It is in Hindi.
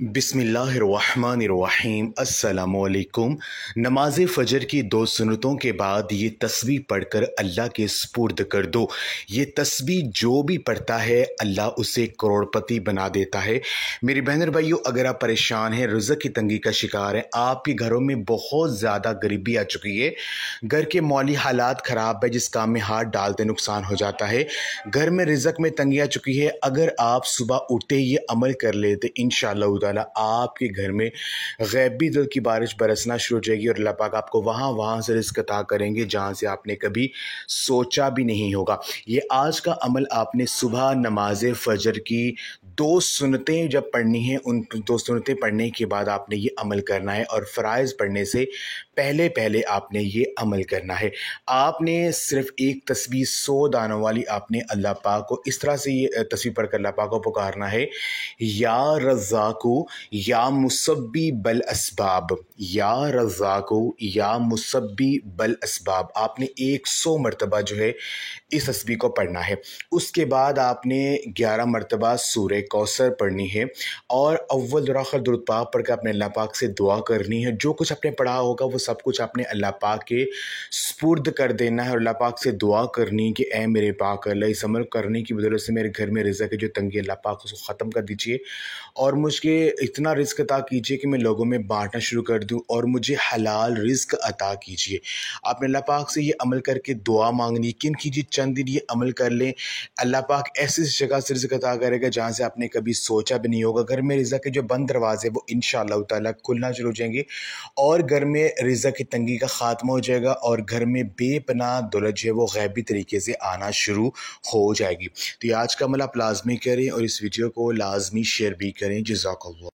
बिस्मिल्लाहिर्रहमानिर्रहीम अस्सलामुअलैकुम। नमाज फ़जर की दो सुन्नतों के बाद ये तस्बीह पढ़कर अल्लाह के सुपुर्द कर दो। ये तस्बीह जो भी पढ़ता है अल्लाह उसे करोड़पति बना देता है। मेरी बहन और भाइयों, अगर आप परेशान हैं, रिज़्क़ की तंगी का शिकार हैं, आपके घरों में बहुत ज़्यादा गरीबी आ चुकी है, घर के माली हालात ख़राब है, जिस काम में हाथ डालते नुकसान हो जाता है, घर में रिज़्क़ में तंगी आ चुकी है, अगर आप सुबह उठते ही ये अमल कर लेते इंशाअल्लाह ताला आपके घर में गैबी दिल की बारिश बरसना शुरू हो जाएगी और अल्लाह पाक आपको वहाँ से रिज़्क़ अता करेंगे जहाँ से आपने कभी सोचा भी नहीं होगा। ये आज का अमल आपने सुबह नमाज फ़जर की दो सुन्नतें जब पढ़नी है, उन दो सुन्नतें पढ़ने के बाद आपने ये अमल करना है और फ़राइज़ पढ़ने से पहले पहले आपने ये अमल करना है। आपने सिर्फ़ एक तस्बीह 100 दानों वाली आपने अल्लाह पाक को इस तरह से ये तस्बीह पढ़कर अल्लाह पाक को पुकारना है, या रज़्ज़ाक़ु या मुसब्बी बल असबाब, या रज़्ज़ाक़ु या मुसब्बी बल असबाब। आपने 100 मरतबा जो है इस तस्बीह को पढ़ना है। उसके बाद आपने 11 मरतबा सूरह कौसर पढ़नी है और अव्वल और आखिर दुरूद पाक पढ़ कर अपने अल्लाह पाक से दुआ करनी है। जो कुछ आपने पढ़ा होगा वो सब कुछ आपने अल्लाह पाक के सुपुर्द कर देना है और अल्लाह पाक से दुआ करनी है कि ऐ मेरे पाक अल्लाह, इस अमल करने की बदौलत से मेरे घर में रिज़्क़ की जो तंगी अल्लाह पाक उसको ख़त्म कर दीजिए और मुझे इतना रिज़्क़ अता कीजिए कि मैं लोगों में बाँटना शुरू कर दूँ और मुझे हलाल रिज़्क़ अता कीजिए। आपने अल्लाह पाक से ये अमल करके दुआ मांगनी। यकीन कीजिए चंद दिन ये अमल कर लें, अल्लाह पाक ऐसी जगह से रिज़्क़ अता करेगा जहाँ से आपने कभी सोचा भी नहीं होगा। घर में रिज़्क़ के जो बंद दरवाजे वो इंशाअल्लाह ताला खुलना शुरू हो जाएंगे और घर में रिज़्क़ की तंगी का ख़ात्मा हो जाएगा और घर में बेपनाह दौलत जो है वो गैबी तरीके से आना शुरू हो जाएगी। तो ये आज का अमल आप लाज़मी करें और इस वीडियो को लाज़मी शेयर भी करें। जज़ाकल्लाह।